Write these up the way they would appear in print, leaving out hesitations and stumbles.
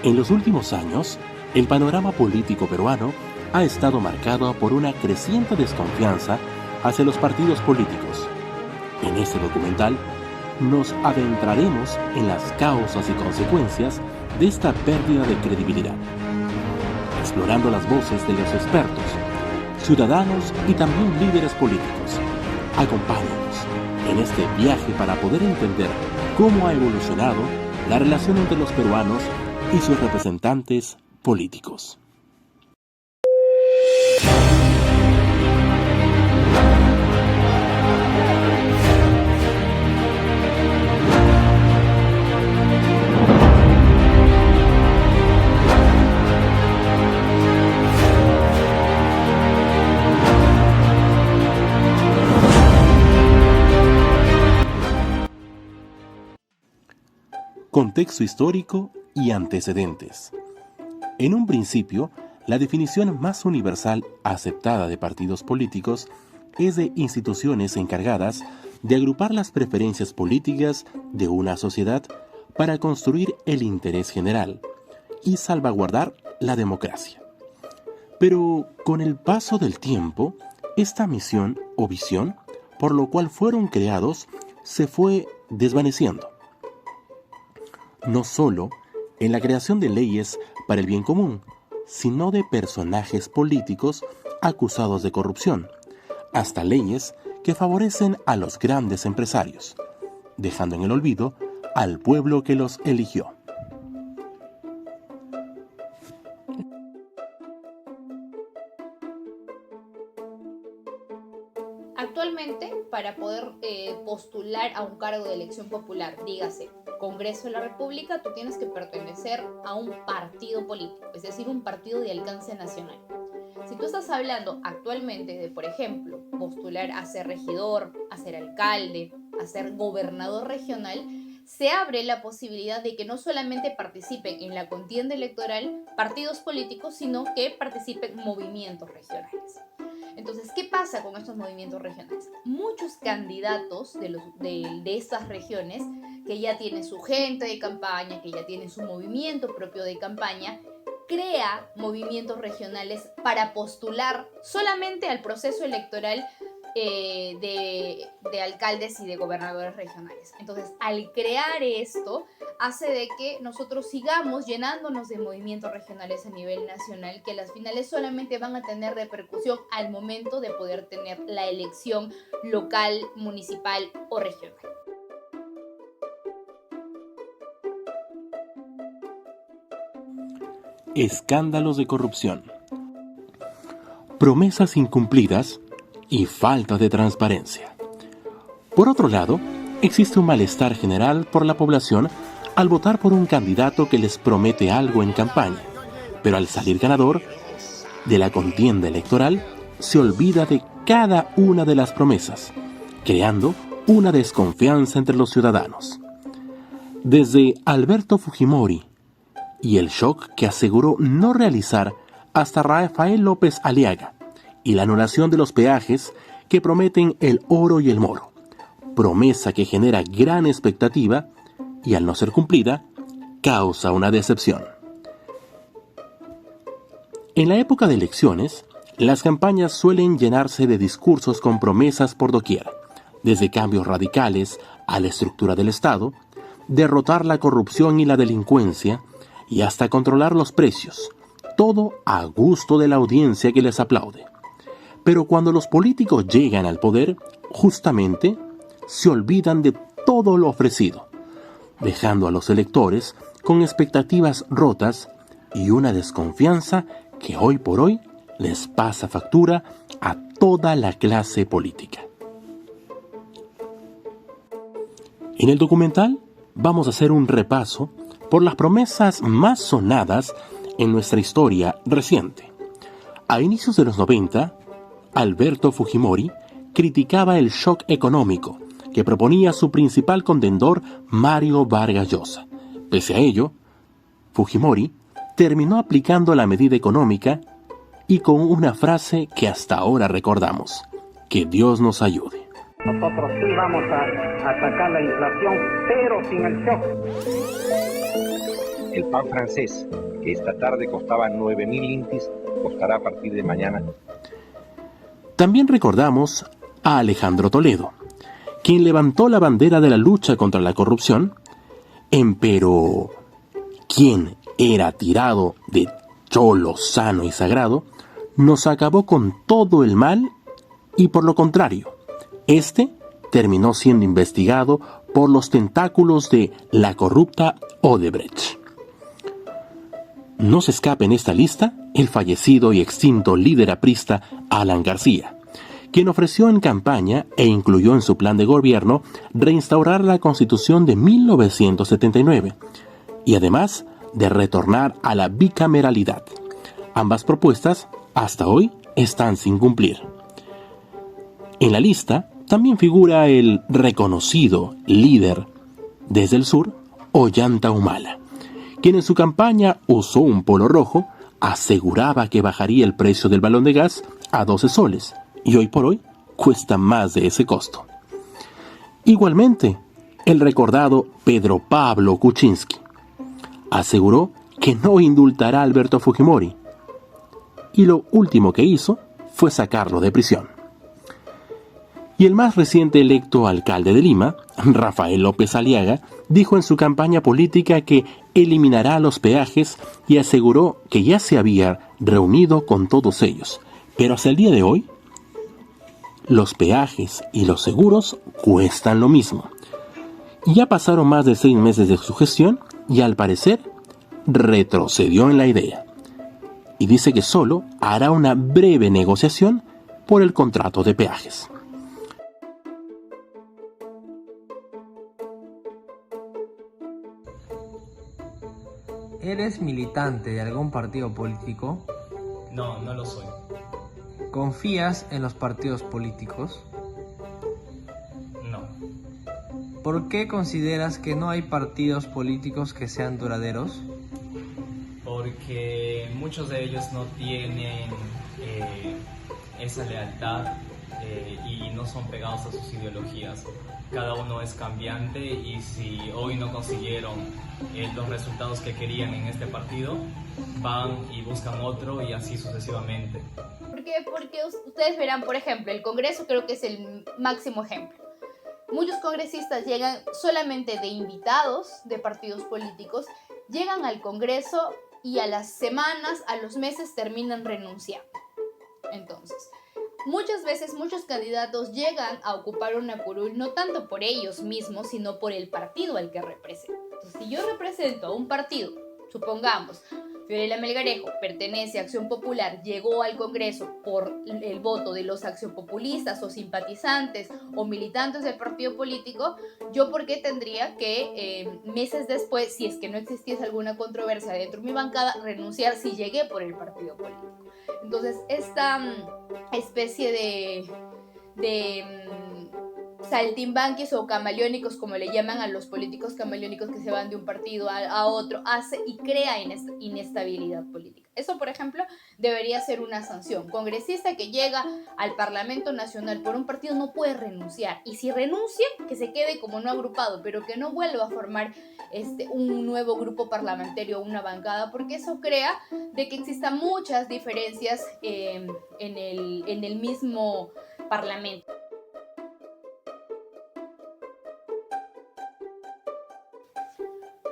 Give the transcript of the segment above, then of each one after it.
En los últimos años, el panorama político peruano ha estado marcado por una creciente desconfianza hacia los partidos políticos. En este documental, nos adentraremos en las causas y consecuencias de esta pérdida de credibilidad, explorando las voces de los expertos, ciudadanos y también líderes políticos. Acompáñanos en este viaje para poder entender cómo ha evolucionado la relación entre los peruanos y sus representantes políticos. Contexto histórico y antecedentes. En un principio, la definición más universal aceptada de partidos políticos es de instituciones encargadas de agrupar las preferencias políticas de una sociedad para construir el interés general y salvaguardar la democracia. Pero con el paso del tiempo, esta misión o visión, por lo cual fueron creados, se fue desvaneciendo. No solo en la creación de leyes para el bien común, sino de personajes políticos acusados de corrupción, hasta leyes que favorecen a los grandes empresarios, dejando en el olvido al pueblo que los eligió. Actualmente, para poder postular a un cargo de elección popular, dígase Congreso de la República, tú tienes que pertenecer a un partido político, es decir, un partido de alcance nacional. Si tú estás hablando actualmente de, por ejemplo, postular a ser regidor, a ser alcalde, a ser gobernador regional, se abre la posibilidad de que no solamente participen en la contienda electoral partidos políticos, sino que participen movimientos regionales. Entonces, ¿qué pasa con estos movimientos regionales? Muchos candidatos de estas regiones que ya tienen su gente de campaña, que ya tienen su movimiento propio de campaña, crea movimientos regionales para postular solamente al proceso electoral de alcaldes y de gobernadores regionales. Entonces, al crear esto, hace de que nosotros sigamos llenándonos de movimientos regionales a nivel nacional, que las finales solamente van a tener repercusión al momento de poder tener la elección local, municipal o regional. Escándalos de corrupción, promesas incumplidas y falta de transparencia. Por otro lado, existe un malestar general por la población al votar por un candidato que les promete algo en campaña, pero al salir ganador de la contienda electoral, se olvida de cada una de las promesas, creando una desconfianza entre los ciudadanos. Desde Alberto Fujimori y el shock que aseguró no realizar hasta Rafael López Aliaga y la anulación de los peajes que prometen el oro y el moro, promesa que genera gran expectativa y al no ser cumplida, causa una decepción. En la época de elecciones, las campañas suelen llenarse de discursos con promesas por doquier, desde cambios radicales a la estructura del Estado, derrotar la corrupción y la delincuencia y hasta controlar los precios, todo a gusto de la audiencia que les aplaude. Pero cuando los políticos llegan al poder, justamente se olvidan de todo lo ofrecido, dejando a los electores con expectativas rotas y una desconfianza que hoy por hoy les pasa factura a toda la clase política. En el documental vamos a hacer un repaso por las promesas más sonadas en nuestra historia reciente. A inicios de los 90, Alberto Fujimori criticaba el shock económico que proponía su principal contendor Mario Vargas Llosa. Pese a ello, Fujimori terminó aplicando la medida económica y con una frase que hasta ahora recordamos: que Dios nos ayude. Nosotros sí vamos a atacar la inflación, pero sin el shock. El pan francés, que esta tarde costaba 9.000 intis, costará a partir de mañana. También recordamos a Alejandro Toledo, quien levantó la bandera de la lucha contra la corrupción, empero quien era tirado de cholo sano y sagrado, nos acabó con todo el mal y por lo contrario, este terminó siendo investigado por los tentáculos de la corrupta Odebrecht. No se escapa en esta lista el fallecido y extinto líder aprista Alan García, quien ofreció en campaña e incluyó en su plan de gobierno reinstaurar la Constitución de 1979 y además de retornar a la bicameralidad. Ambas propuestas, hasta hoy, están sin cumplir. En la lista también figura el reconocido líder desde el sur, Ollanta Humala, quien en su campaña usó un polo rojo, aseguraba que bajaría el precio del balón de gas a 12 soles, y hoy por hoy cuesta más de ese costo. Igualmente, el recordado Pedro Pablo Kuczynski aseguró que no indultará a Alberto Fujimori, y lo último que hizo fue sacarlo de prisión. Y el más reciente electo alcalde de Lima, Rafael López Aliaga, dijo en su campaña política que eliminará los peajes y aseguró que ya se había reunido con todos ellos. Pero hasta el día de hoy, los peajes y los seguros cuestan lo mismo. Ya pasaron más de 6 meses de su gestión y al parecer retrocedió en la idea. Y dice que solo hará una breve negociación por el contrato de peajes. ¿Eres militante de algún partido político? No, no lo soy. ¿Confías en los partidos políticos? No. ¿Por qué consideras que no hay partidos políticos que sean duraderos? Porque muchos de ellos no tienen esa lealtad y no son pegados a sus ideologías. Cada uno es cambiante y si hoy no consiguieron los resultados que querían en este partido, van y buscan otro y así sucesivamente. ¿Por qué? Porque ustedes verán, por ejemplo, el Congreso creo que es el máximo ejemplo. Muchos congresistas llegan solamente de invitados de partidos políticos, llegan al Congreso y a las semanas, a los meses terminan renunciando. Entonces, muchas veces muchos candidatos llegan a ocupar una curul no tanto por ellos mismos, sino por el partido al que representan. Entonces, si yo represento a un partido, supongamos, Fiorella Melgarejo pertenece a Acción Popular, llegó al Congreso por el voto de los accionpopulistas o simpatizantes o militantes del partido político, ¿yo por qué tendría que meses después, si es que no existiese alguna controversia dentro de mi bancada, renunciar si llegué por el partido político? Entonces, esta especie de saltimbanquis o camaleónicos, como le llaman a los políticos camaleónicos que se van de un partido a otro, hace y crea inestabilidad política. Eso, por ejemplo, debería ser una sanción. Congresista que llega al Parlamento Nacional por un partido no puede renunciar. Y si renuncia, que se quede como no agrupado, pero que no vuelva a formar un nuevo grupo parlamentario o una bancada, porque eso crea de que existan muchas diferencias en el mismo Parlamento.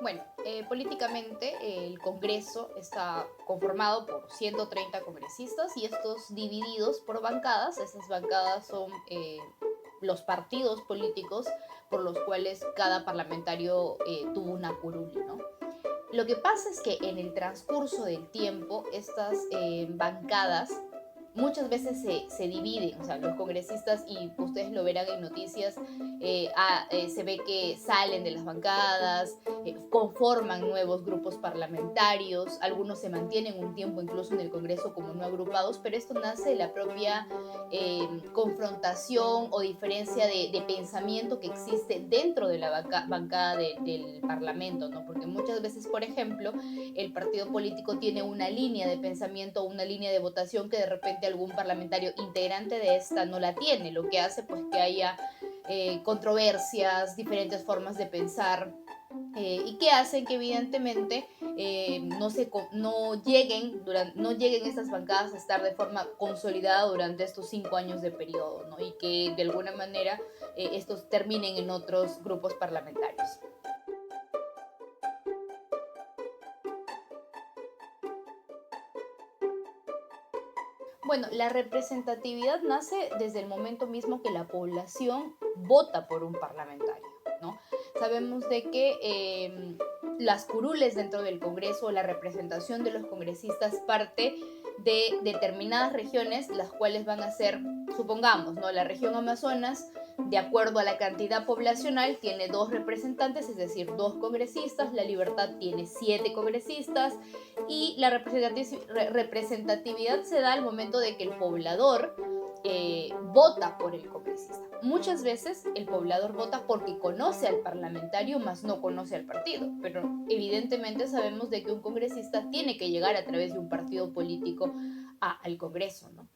Bueno, políticamente el Congreso está conformado por 130 congresistas y estos divididos por bancadas. Esas bancadas son los partidos políticos por los cuales cada parlamentario tuvo una curul, ¿no? Lo que pasa es que en el transcurso del tiempo estas bancadas muchas veces se dividen, o sea, los congresistas, y ustedes lo verán en noticias, se ve que salen de las bancadas, conforman nuevos grupos parlamentarios, algunos se mantienen un tiempo incluso en el Congreso como no agrupados, pero esto nace de la propia confrontación o diferencia de pensamiento que existe dentro de la bancada del Parlamento, ¿no? Porque muchas veces, por ejemplo, el partido político tiene una línea de pensamiento o una línea de votación que de repente algún parlamentario integrante de esta no la tiene, lo que hace pues que haya controversias, diferentes formas de pensar y que hacen que evidentemente no lleguen estas bancadas a estar de forma consolidada durante estos 5 años de periodo, ¿no? Y que de alguna manera estos terminen en otros grupos parlamentarios. Bueno, la representatividad nace desde el momento mismo que la población vota por un parlamentario, ¿no? Sabemos de que las curules dentro del Congreso, la representación de los congresistas parte de determinadas regiones, las cuales van a ser, supongamos, ¿no? La región Amazonas, de acuerdo a la cantidad poblacional, tiene 2 representantes, es decir, 2 congresistas. La Libertad tiene 7 congresistas, y la representatividad se da al momento de que el poblador vota por el congresista. Muchas veces el poblador vota porque conoce al parlamentario, mas no conoce al partido, pero evidentemente sabemos de que un congresista tiene que llegar a través de un partido político al Congreso, ¿no?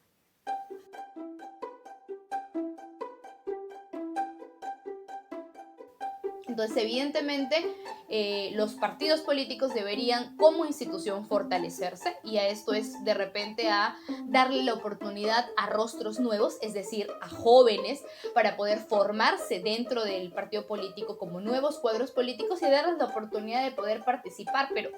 Entonces, evidentemente, los partidos políticos deberían como institución fortalecerse, y a esto es de repente a darle la oportunidad a rostros nuevos, es decir, a jóvenes, para poder formarse dentro del partido político como nuevos cuadros políticos y darles la oportunidad de poder participar, pero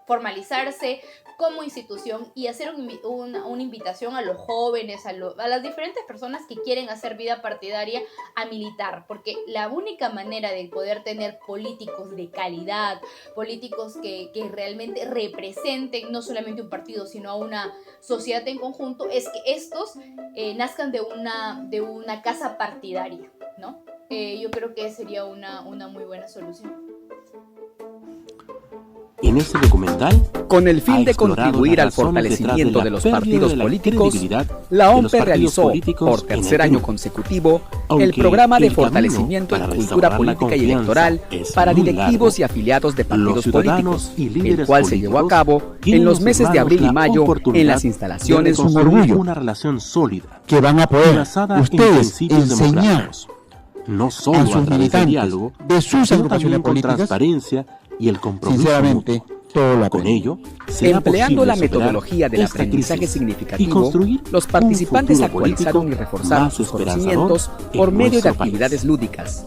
formalizarse como institución y hacer una invitación a los jóvenes, a las diferentes personas que quieren hacer vida partidaria, a militar, porque la única manera de poder tener políticos de calidad, políticos que realmente representen no solamente un partido, sino a una sociedad en conjunto, es que estos nazcan de una casa partidaria, ¿no? Yo creo que sería una muy buena solución. En este documental, con el fin de contribuir al fortalecimiento de los partidos políticos, la OMPE realizó, por tercer año consecutivo, el programa de fortalecimiento en cultura política y electoral para directivos y afiliados de partidos políticos, el cual se llevó a cabo en los meses de abril y mayo en las instalaciones de construir una relación sólida que van a poder ustedes enseñar no solo a sus militantes de sus agrupaciones políticas, transparencia y el compromiso sinceramente mutuo. Todo lo Con ello, empleando la metodología del aprendizaje significativo, los participantes actualizaron y reforzaron sus conocimientos por medio de actividades lúdicas,